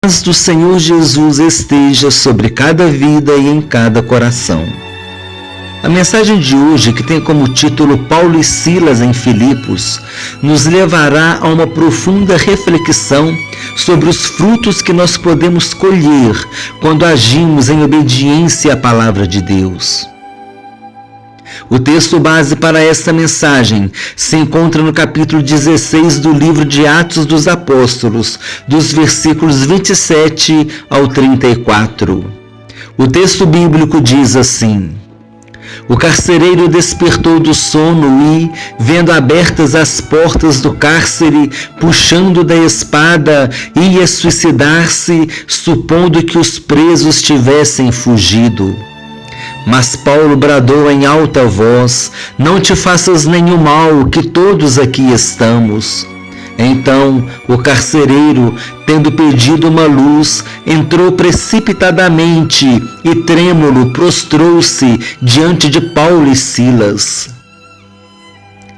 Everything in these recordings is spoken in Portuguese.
paz do Senhor Jesus esteja sobre cada vida e em cada coração. A mensagem de hoje, que tem como título Paulo e Silas em Filipos, nos levará a uma profunda reflexão sobre os frutos que nós podemos colher quando agimos em obediência à palavra de Deus. O texto base para esta mensagem se encontra no capítulo 16 do livro de Atos dos Apóstolos, dos versículos 27 ao 34. O texto bíblico diz assim: O carcereiro despertou do sono e, vendo abertas as portas do cárcere, puxando da espada, ia suicidar-se, supondo que os presos tivessem fugido. Mas Paulo bradou em alta voz: Não te faças nenhum mal, que todos aqui estamos. Então o carcereiro, tendo pedido uma luz, entrou precipitadamente e, trêmulo, prostrou-se diante de Paulo e Silas.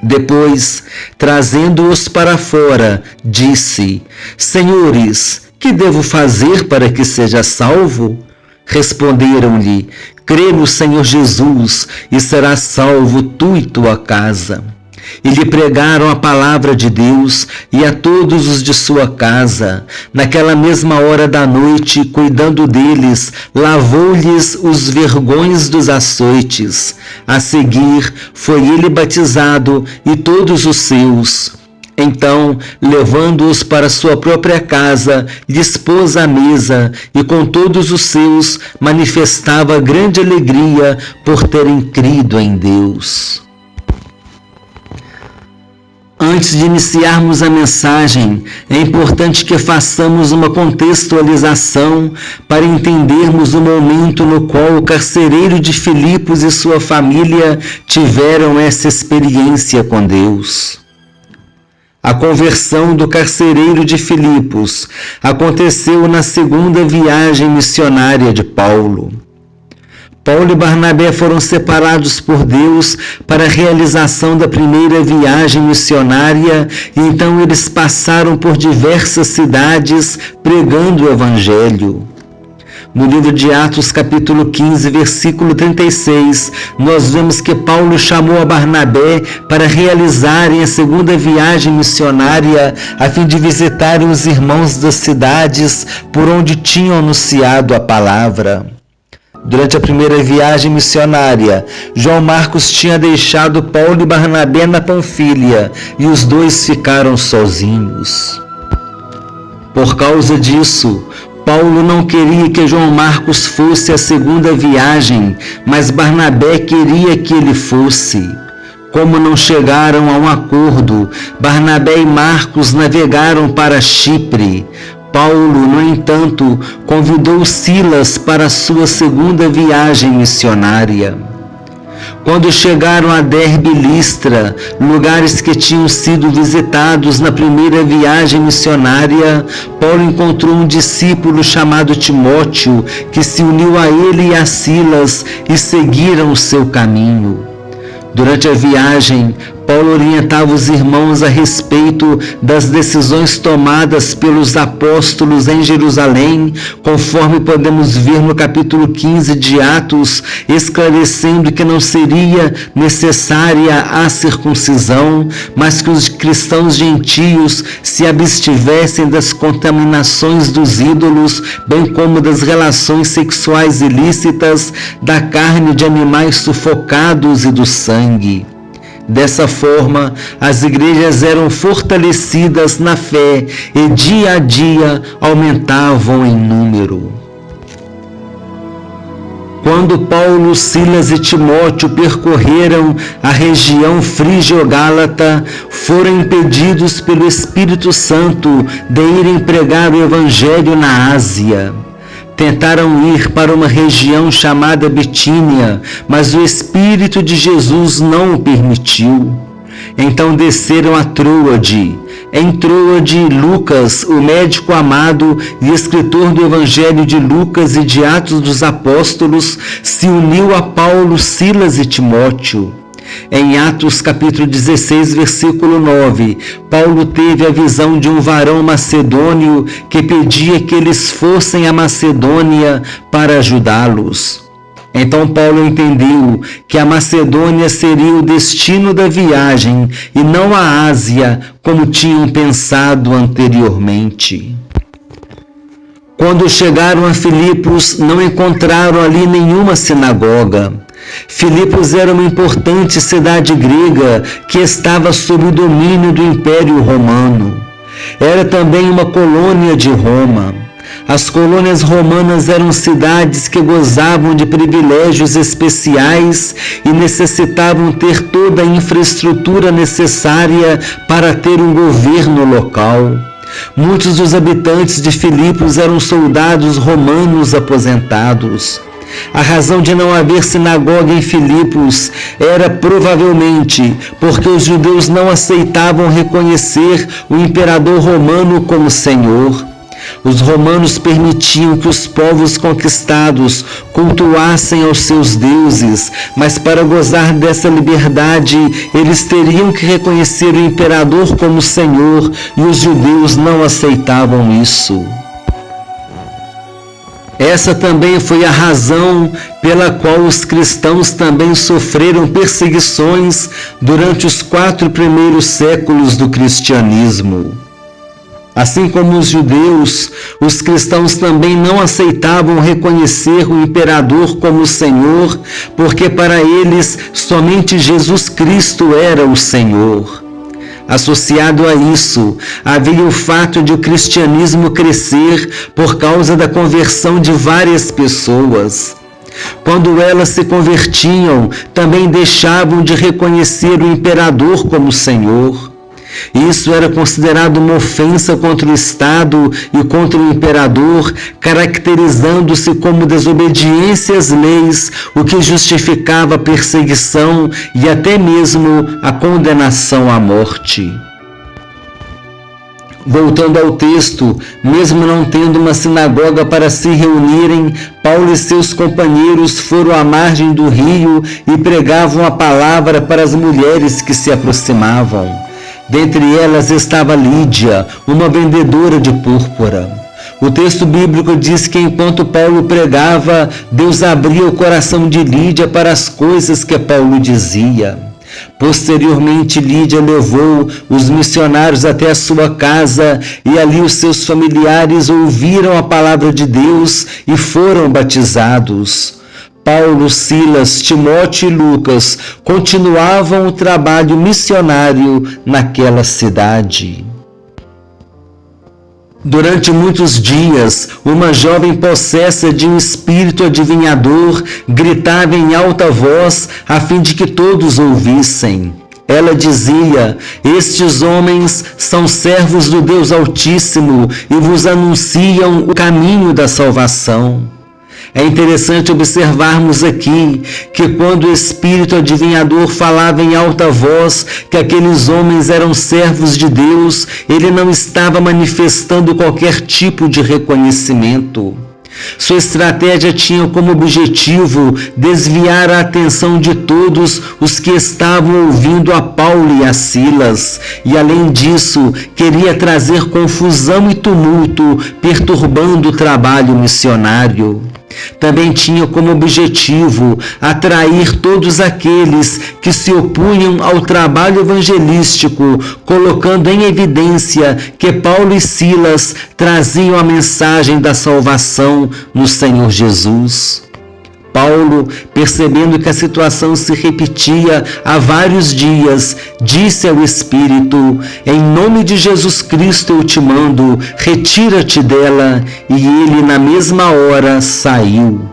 Depois, trazendo-os para fora, disse: Senhores, que devo fazer para que seja salvo? Responderam-lhe: Crê no Senhor Jesus e serás salvo tu e tua casa. E lhe pregaram a palavra de Deus e a todos os de sua casa. Naquela mesma hora da noite, cuidando deles, lavou-lhes os vergões dos açoites. A seguir, foi ele batizado e todos os seus. Então, levando-os para sua própria casa, lhes pôs à mesa, e com todos os seus manifestava grande alegria por terem crido em Deus. Antes de iniciarmos a mensagem, é importante que façamos uma contextualização para entendermos o momento no qual o carcereiro de Filipos e sua família tiveram essa experiência com Deus. A conversão do carcereiro de Filipos aconteceu na segunda viagem missionária de Paulo. Paulo e Barnabé foram separados por Deus para a realização da primeira viagem missionária e então eles passaram por diversas cidades pregando o Evangelho. No livro de Atos, capítulo 15, versículo 36, nós vemos que Paulo chamou a Barnabé para realizarem a segunda viagem missionária a fim de visitarem os irmãos das cidades por onde tinham anunciado a palavra. Durante a primeira viagem missionária, João Marcos tinha deixado Paulo e Barnabé na Panfilha e os dois ficaram sozinhos. Por causa disso, Paulo não queria que João Marcos fosse a segunda viagem, mas Barnabé queria que ele fosse. Como não chegaram a um acordo, Barnabé e Marcos navegaram para Chipre. Paulo, no entanto, convidou Silas para a sua segunda viagem missionária. Quando chegaram a Derbe e Listra, lugares que tinham sido visitados na primeira viagem missionária, Paulo encontrou um discípulo chamado Timóteo, que se uniu a ele e a Silas e seguiram o seu caminho. Durante a viagem, Paulo orientava os irmãos a respeito das decisões tomadas pelos apóstolos em Jerusalém, conforme podemos ver no capítulo 15 de Atos, esclarecendo que não seria necessária a circuncisão, mas que os cristãos gentios se abstivessem das contaminações dos ídolos, bem como das relações sexuais ilícitas, da carne de animais sufocados e do sangue. Dessa forma, as igrejas eram fortalecidas na fé e dia a dia aumentavam em número. Quando Paulo, Silas e Timóteo percorreram a região frígio-gálata, foram impedidos pelo Espírito Santo de irem pregar o Evangelho na Ásia. Tentaram ir para uma região chamada Bitínia, mas o Espírito de Jesus não o permitiu. Então desceram a Troade. Em Troade, Lucas, o médico amado e escritor do Evangelho de Lucas e de Atos dos Apóstolos, se uniu a Paulo, Silas e Timóteo. Em Atos capítulo 16, versículo 9, Paulo teve a visão de um varão macedônio que pedia que eles fossem à Macedônia para ajudá-los. Então Paulo entendeu que a Macedônia seria o destino da viagem e não a Ásia, como tinham pensado anteriormente. Quando chegaram a Filipos, não encontraram ali nenhuma sinagoga. Filipos era uma importante cidade grega que estava sob o domínio do Império Romano. Era também uma colônia de Roma. As colônias romanas eram cidades que gozavam de privilégios especiais e necessitavam ter toda a infraestrutura necessária para ter um governo local. Muitos dos habitantes de Filipos eram soldados romanos aposentados. A razão de não haver sinagoga em Filipos era provavelmente porque os judeus não aceitavam reconhecer o imperador romano como senhor. Os romanos permitiam que os povos conquistados cultuassem aos seus deuses, mas para gozar dessa liberdade, eles teriam que reconhecer o imperador como senhor, e os judeus não aceitavam isso. Essa também foi a razão pela qual os cristãos também sofreram perseguições durante os 4 primeiros séculos do cristianismo. Assim como os judeus, os cristãos também não aceitavam reconhecer o imperador como Senhor, porque para eles somente Jesus Cristo era o Senhor. Associado a isso, havia o fato de o cristianismo crescer por causa da conversão de várias pessoas. Quando elas se convertiam, também deixavam de reconhecer o imperador como Senhor. Isso era considerado uma ofensa contra o Estado e contra o imperador, caracterizando-se como desobediência às leis, o que justificava a perseguição e até mesmo a condenação à morte. Voltando ao texto, mesmo não tendo uma sinagoga para se reunirem, Paulo e seus companheiros foram à margem do rio e pregavam a palavra para as mulheres que se aproximavam. Dentre elas estava Lídia, uma vendedora de púrpura. O texto bíblico diz que enquanto Paulo pregava, Deus abria o coração de Lídia para as coisas que Paulo dizia. Posteriormente, Lídia levou os missionários até a sua casa e ali os seus familiares ouviram a palavra de Deus e foram batizados. Paulo, Silas, Timóteo e Lucas continuavam o trabalho missionário naquela cidade. Durante muitos dias, uma jovem possessa de um espírito adivinhador gritava em alta voz a fim de que todos ouvissem. Ela dizia: estes homens são servos do Deus Altíssimo e vos anunciam o caminho da salvação. É interessante observarmos aqui que quando o espírito adivinhador falava em alta voz que aqueles homens eram servos de Deus, ele não estava manifestando qualquer tipo de reconhecimento. Sua estratégia tinha como objetivo desviar a atenção de todos os que estavam ouvindo a Paulo e a Silas, e além disso, queria trazer confusão e tumulto, perturbando o trabalho missionário. Também tinha como objetivo atrair todos aqueles que se opunham ao trabalho evangelístico, colocando em evidência que Paulo e Silas traziam a mensagem da salvação no Senhor Jesus. Paulo, percebendo que a situação se repetia há vários dias, disse ao Espírito: em nome de Jesus Cristo eu te mando, retira-te dela. E ele na mesma hora saiu.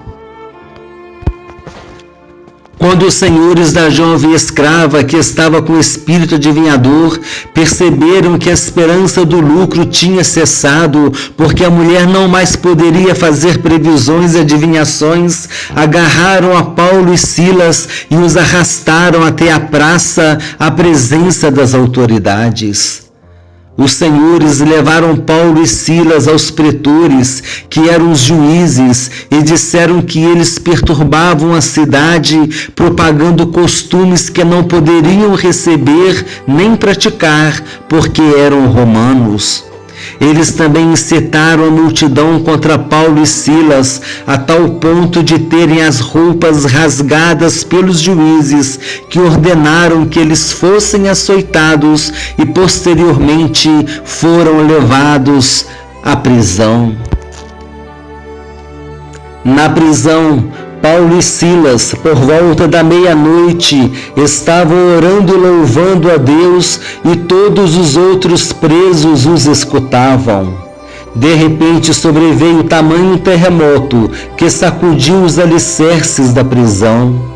Quando os senhores da jovem escrava que estava com o espírito adivinhador perceberam que a esperança do lucro tinha cessado, porque a mulher não mais poderia fazer previsões e adivinhações, agarraram a Paulo e Silas e os arrastaram até a praça, à presença das autoridades. Os senhores levaram Paulo e Silas aos pretores, que eram os juízes, e disseram que eles perturbavam a cidade, propagando costumes que não poderiam receber nem praticar, porque eram romanos. Eles também incitaram a multidão contra Paulo e Silas, a tal ponto de terem as roupas rasgadas pelos juízes, que ordenaram que eles fossem açoitados e posteriormente foram levados à prisão. Na prisão, Paulo e Silas, por volta da meia-noite, estavam orando e louvando a Deus, e todos os outros presos os escutavam. De repente sobreveio tamanho terremoto que sacudiu os alicerces da prisão.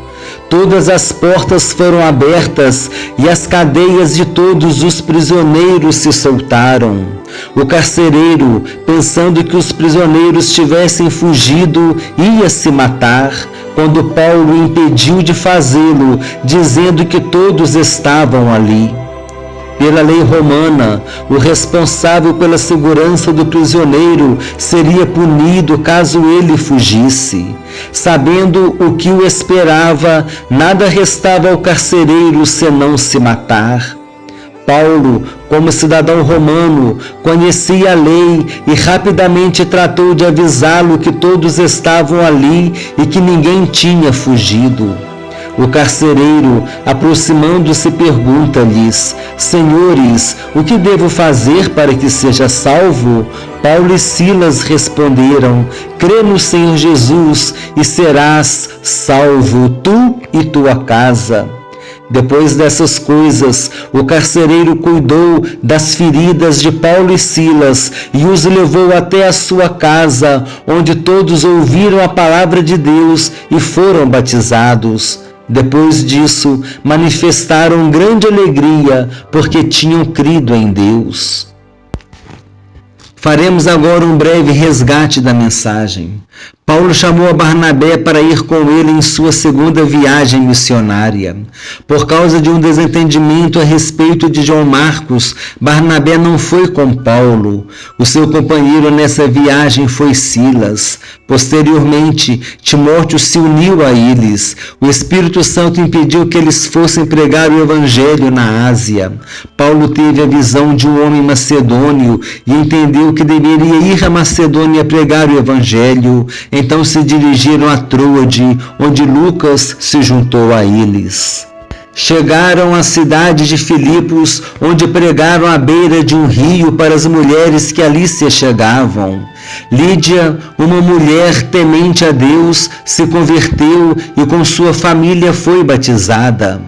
Todas as portas foram abertas e as cadeias de todos os prisioneiros se soltaram. O carcereiro, pensando que os prisioneiros tivessem fugido, ia se matar, quando Paulo o impediu de fazê-lo, dizendo que todos estavam ali. Pela lei romana, o responsável pela segurança do prisioneiro seria punido caso ele fugisse. Sabendo o que o esperava, nada restava ao carcereiro senão se matar. Paulo, como cidadão romano, conhecia a lei e rapidamente tratou de avisá-lo que todos estavam ali e que ninguém tinha fugido. O carcereiro, aproximando-se, pergunta-lhes: Senhores, o que devo fazer para que seja salvo? Paulo e Silas responderam: Crê no Senhor Jesus e serás salvo, tu e tua casa. Depois dessas coisas, o carcereiro cuidou das feridas de Paulo e Silas e os levou até a sua casa, onde todos ouviram a palavra de Deus e foram batizados. Depois disso, manifestaram grande alegria, porque tinham crido em Deus. Faremos agora um breve resgate da mensagem. Paulo chamou a Barnabé para ir com ele em sua segunda viagem missionária. Por causa de um desentendimento a respeito de João Marcos, Barnabé não foi com Paulo. O seu companheiro nessa viagem foi Silas. Posteriormente, Timóteo se uniu a eles. O Espírito Santo impediu que eles fossem pregar o Evangelho na Ásia. Paulo teve a visão de um homem macedônio e entendeu que deveria ir à Macedônia pregar o Evangelho. Então se dirigiram a Troade, onde Lucas se juntou a eles. Chegaram à cidade de Filipos, onde pregaram à beira de um rio para as mulheres que ali se chegavam. Lídia, uma mulher temente a Deus, se converteu e com sua família foi batizada.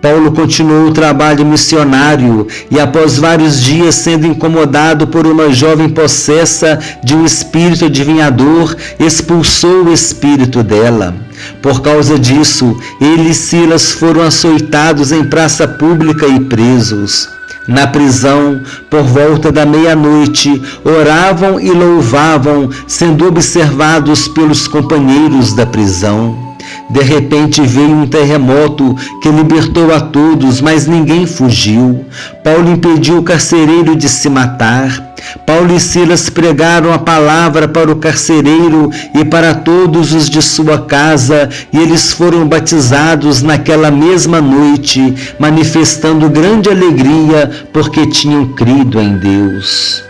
Paulo continuou o trabalho missionário e, após vários dias sendo incomodado por uma jovem possessa de um espírito adivinhador, expulsou o espírito dela. Por causa disso, ele e Silas foram açoitados em praça pública e presos. Na prisão, por volta da meia-noite, oravam e louvavam, sendo observados pelos companheiros da prisão. De repente veio um terremoto que libertou a todos, mas ninguém fugiu. Paulo impediu o carcereiro de se matar. Paulo e Silas pregaram a palavra para o carcereiro e para todos os de sua casa, e eles foram batizados naquela mesma noite, manifestando grande alegria porque tinham crido em Deus.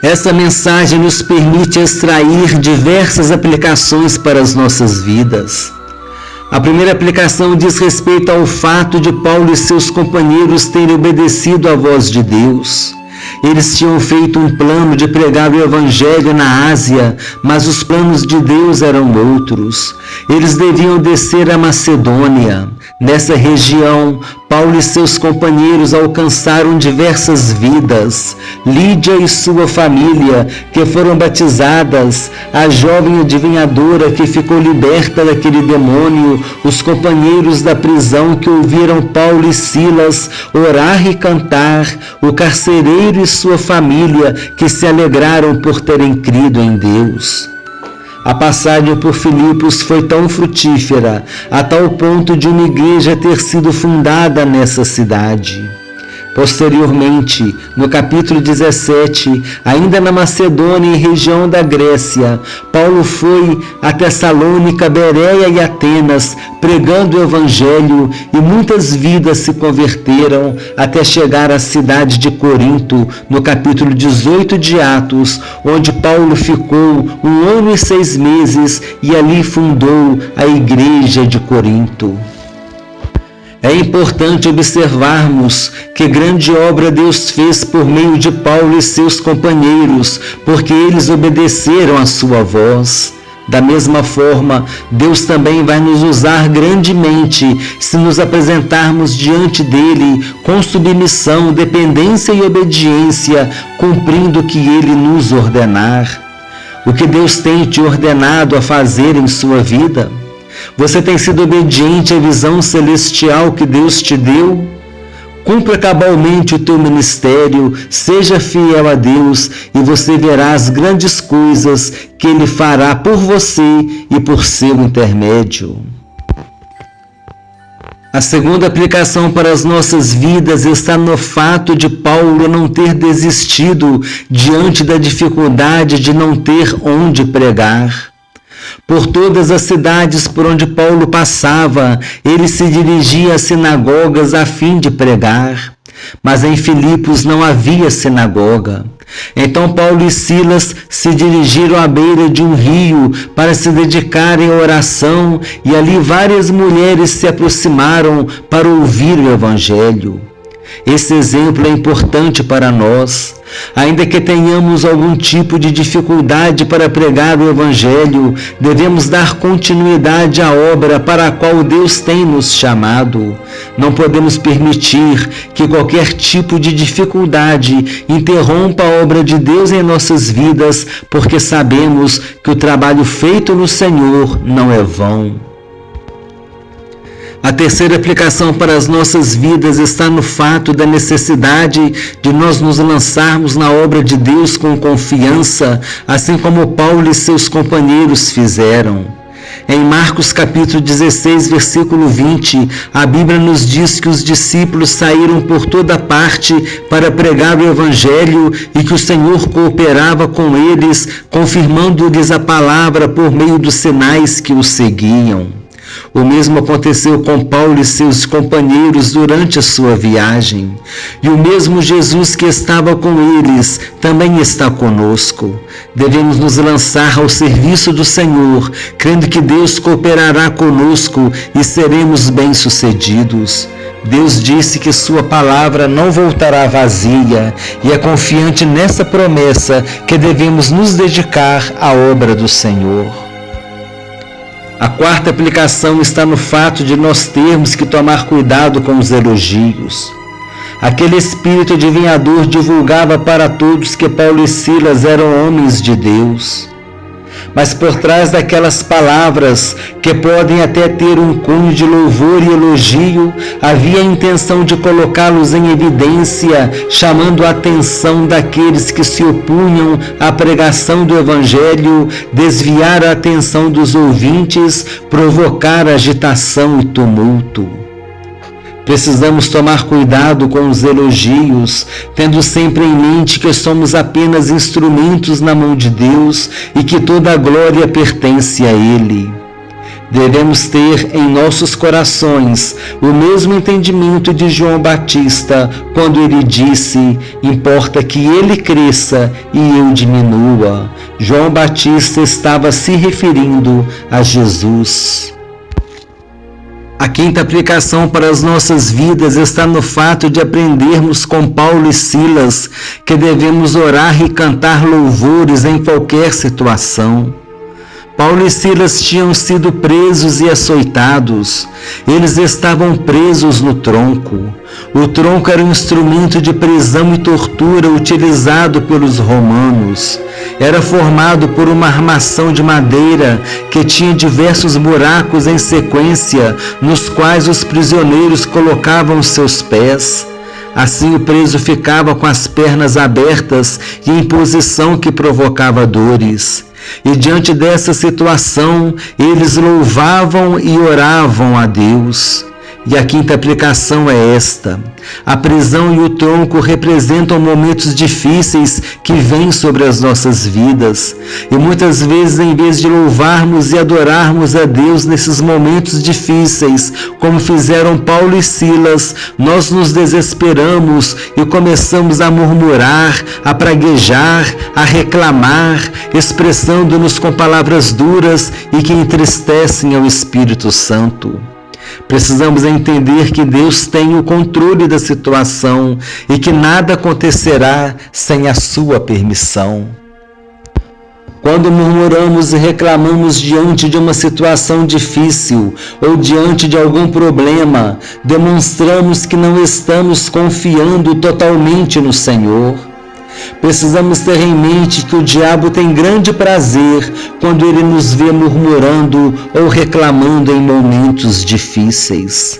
Essa mensagem nos permite extrair diversas aplicações para as nossas vidas. A primeira aplicação diz respeito ao fato de Paulo e seus companheiros terem obedecido à voz de Deus. Eles tinham feito um plano de pregar o Evangelho na Ásia, mas os planos de Deus eram outros. Eles deviam descer a Macedônia. Nessa região, Paulo e seus companheiros alcançaram diversas vidas. Lídia e sua família, que foram batizadas, a jovem adivinhadora que ficou liberta daquele demônio, os companheiros da prisão que ouviram Paulo e Silas orar e cantar, o carcereiro e sua família que se alegraram por terem crido em Deus. A passagem por Filipos foi tão frutífera, a tal ponto de uma igreja ter sido fundada nessa cidade. Posteriormente, no capítulo 17, ainda na Macedônia e região da Grécia, Paulo foi a Tessalônica, Bereia e Atenas, pregando o Evangelho, e muitas vidas se converteram até chegar à cidade de Corinto, no capítulo 18 de Atos, onde Paulo ficou 1 ano e 6 meses e ali fundou a igreja de Corinto. É importante observarmos que grande obra Deus fez por meio de Paulo e seus companheiros, porque eles obedeceram à sua voz. Da mesma forma, Deus também vai nos usar grandemente se nos apresentarmos diante dele com submissão, dependência e obediência, cumprindo o que ele nos ordenar. O que Deus tem te ordenado a fazer em sua vida? Você tem sido obediente à visão celestial que Deus te deu? Cumpra cabalmente o teu ministério, seja fiel a Deus e você verá as grandes coisas que Ele fará por você e por seu intermédio. A segunda aplicação para as nossas vidas está no fato de Paulo não ter desistido diante da dificuldade de não ter onde pregar. Por todas as cidades por onde Paulo passava, ele se dirigia às sinagogas a fim de pregar. Mas em Filipos não havia sinagoga. Então Paulo e Silas se dirigiram à beira de um rio para se dedicarem à oração, e ali várias mulheres se aproximaram para ouvir o Evangelho. Esse exemplo é importante para nós. Ainda que tenhamos algum tipo de dificuldade para pregar o Evangelho, devemos dar continuidade à obra para a qual Deus tem nos chamado. Não podemos permitir que qualquer tipo de dificuldade interrompa a obra de Deus em nossas vidas, porque sabemos que o trabalho feito no Senhor não é vão. A terceira aplicação para as nossas vidas está no fato da necessidade de nós nos lançarmos na obra de Deus com confiança, assim como Paulo e seus companheiros fizeram. Em Marcos capítulo 16, versículo 20, a Bíblia nos diz que os discípulos saíram por toda parte para pregar o Evangelho e que o Senhor cooperava com eles, confirmando-lhes a palavra por meio dos sinais que os seguiam. O mesmo aconteceu com Paulo e seus companheiros durante a sua viagem. E o mesmo Jesus que estava com eles também está conosco. Devemos nos lançar ao serviço do Senhor, crendo que Deus cooperará conosco e seremos bem-sucedidos. Deus disse que sua palavra não voltará vazia, e é confiante nessa promessa que devemos nos dedicar à obra do Senhor. A quarta aplicação está no fato de nós termos que tomar cuidado com os elogios. Aquele espírito adivinhador divulgava para todos que Paulo e Silas eram homens de Deus. Mas por trás daquelas palavras, que podem até ter um cunho de louvor e elogio, havia a intenção de colocá-los em evidência, chamando a atenção daqueles que se opunham à pregação do Evangelho, desviar a atenção dos ouvintes, provocar agitação e tumulto. Precisamos tomar cuidado com os elogios, tendo sempre em mente que somos apenas instrumentos na mão de Deus e que toda a glória pertence a Ele. Devemos ter em nossos corações o mesmo entendimento de João Batista, quando ele disse: importa que ele cresça e eu diminua. João Batista estava se referindo a Jesus. A quinta aplicação para as nossas vidas está no fato de aprendermos com Paulo e Silas que devemos orar e cantar louvores em qualquer situação. Paulo e Silas tinham sido presos e açoitados. Eles estavam presos no tronco. O tronco era um instrumento de prisão e tortura utilizado pelos romanos. Era formado por uma armação de madeira que tinha diversos buracos em sequência, nos quais os prisioneiros colocavam seus pés. Assim o preso ficava com as pernas abertas e em posição que provocava dores. E diante dessa situação, eles louvavam e oravam a Deus. E a quinta aplicação é esta: a prisão e o tronco representam momentos difíceis que vêm sobre as nossas vidas. E muitas vezes, em vez de louvarmos e adorarmos a Deus nesses momentos difíceis, como fizeram Paulo e Silas, nós nos desesperamos e começamos a murmurar, a praguejar, a reclamar, expressando-nos com palavras duras e que entristecem ao Espírito Santo. Precisamos entender que Deus tem o controle da situação e que nada acontecerá sem a sua permissão. Quando murmuramos e reclamamos diante de uma situação difícil ou diante de algum problema, demonstramos que não estamos confiando totalmente no Senhor. Precisamos ter em mente que o diabo tem grande prazer quando ele nos vê murmurando ou reclamando em momentos difíceis.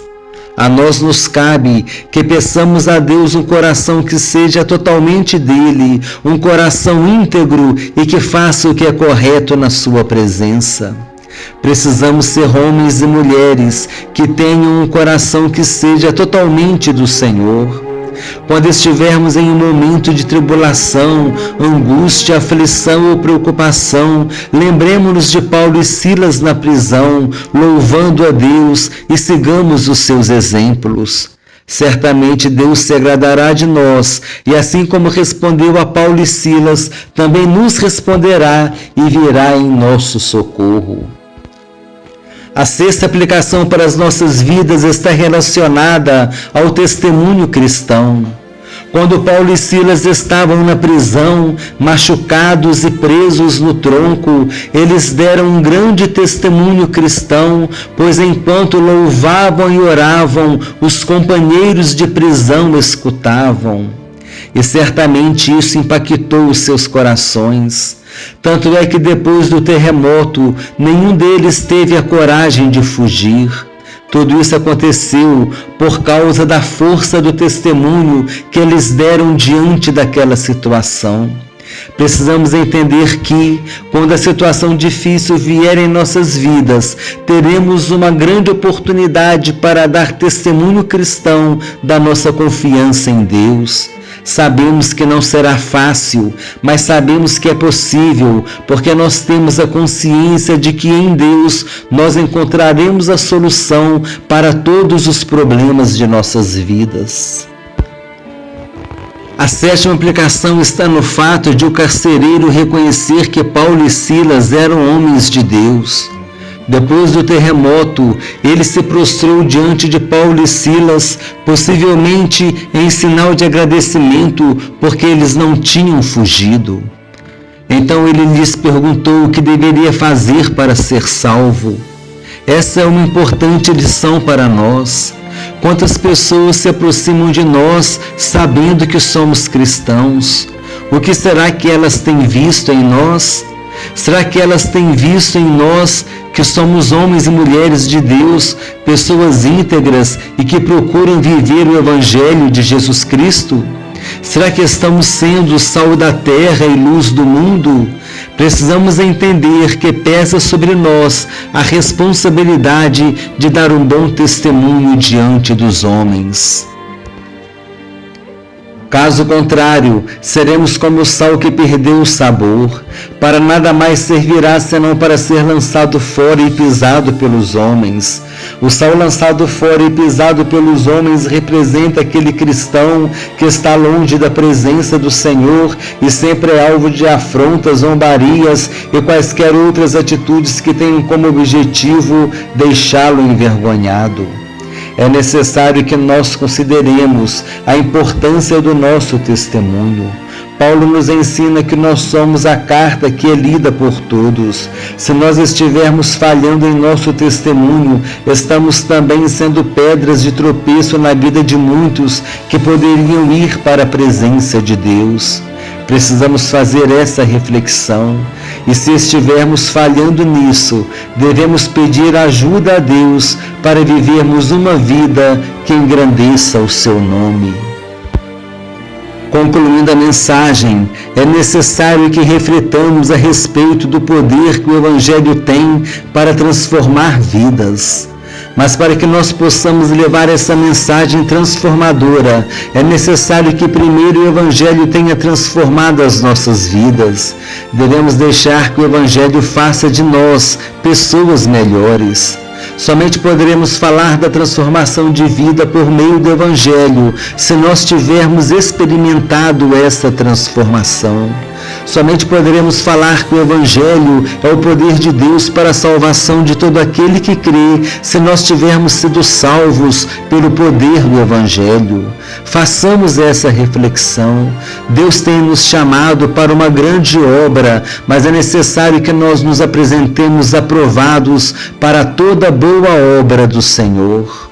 A nós nos cabe que peçamos a Deus um coração que seja totalmente dele, um coração íntegro e que faça o que é correto na sua presença. Precisamos ser homens e mulheres que tenham um coração que seja totalmente do Senhor. Quando estivermos em um momento de tribulação, angústia, aflição ou preocupação, lembremos-nos de Paulo e Silas na prisão, louvando a Deus e sigamos os seus exemplos. Certamente Deus se agradará de nós, e assim como respondeu a Paulo e Silas, também nos responderá e virá em nosso socorro. A sexta aplicação para as nossas vidas está relacionada ao testemunho cristão. Quando Paulo e Silas estavam na prisão, machucados e presos no tronco, eles deram um grande testemunho cristão, pois enquanto louvavam e oravam, os companheiros de prisão escutavam. E certamente isso impactou os seus corações. Tanto é que depois do terremoto, nenhum deles teve a coragem de fugir. Tudo isso aconteceu por causa da força do testemunho que eles deram diante daquela situação. Precisamos entender que, quando a situação difícil vier em nossas vidas, teremos uma grande oportunidade para dar testemunho cristão da nossa confiança em Deus. Sabemos que não será fácil, mas sabemos que é possível, porque nós temos a consciência de que em Deus nós encontraremos a solução para todos os problemas de nossas vidas. A sétima aplicação está no fato de o carcereiro reconhecer que Paulo e Silas eram homens de Deus. Depois do terremoto, ele se prostrou diante de Paulo e Silas, possivelmente em sinal de agradecimento, porque eles não tinham fugido. Então ele lhes perguntou o que deveria fazer para ser salvo. Essa é uma importante lição para nós. Quantas pessoas se aproximam de nós sabendo que somos cristãos? O que será que elas têm visto em nós? Será que elas têm visto em nós que somos homens e mulheres de Deus, pessoas íntegras e que procuram viver o Evangelho de Jesus Cristo? Será que estamos sendo sal da terra e luz do mundo? Precisamos entender que pesa sobre nós a responsabilidade de dar um bom testemunho diante dos homens. Caso contrário, seremos como o sal que perdeu o sabor, para nada mais servirá senão para ser lançado fora e pisado pelos homens. O sal lançado fora e pisado pelos homens representa aquele cristão que está longe da presença do Senhor e sempre é alvo de afrontas, zombarias e quaisquer outras atitudes que tenham como objetivo deixá-lo envergonhado. É necessário que nós consideremos a importância do nosso testemunho. Paulo nos ensina que nós somos a carta que é lida por todos. Se nós estivermos falhando em nosso testemunho, estamos também sendo pedras de tropeço na vida de muitos que poderiam ir para a presença de Deus. Precisamos fazer essa reflexão e, se estivermos falhando nisso, devemos pedir ajuda a Deus para vivermos uma vida que engrandeça o seu nome. Concluindo a mensagem, é necessário que refletamos a respeito do poder que o Evangelho tem para transformar vidas. Mas para que nós possamos levar essa mensagem transformadora, é necessário que primeiro o Evangelho tenha transformado as nossas vidas. Devemos deixar que o Evangelho faça de nós pessoas melhores. Somente poderemos falar da transformação de vida por meio do Evangelho, se nós tivermos experimentado essa transformação. Somente poderemos falar que o Evangelho é o poder de Deus para a salvação de todo aquele que crê, se nós tivermos sido salvos pelo poder do Evangelho. Façamos essa reflexão. Deus tem nos chamado para uma grande obra, mas é necessário que nós nos apresentemos aprovados para toda boa obra do Senhor.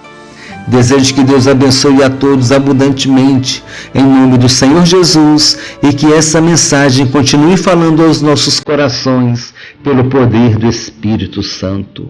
Desejo que Deus abençoe a todos abundantemente, em nome do Senhor Jesus, e que essa mensagem continue falando aos nossos corações pelo poder do Espírito Santo.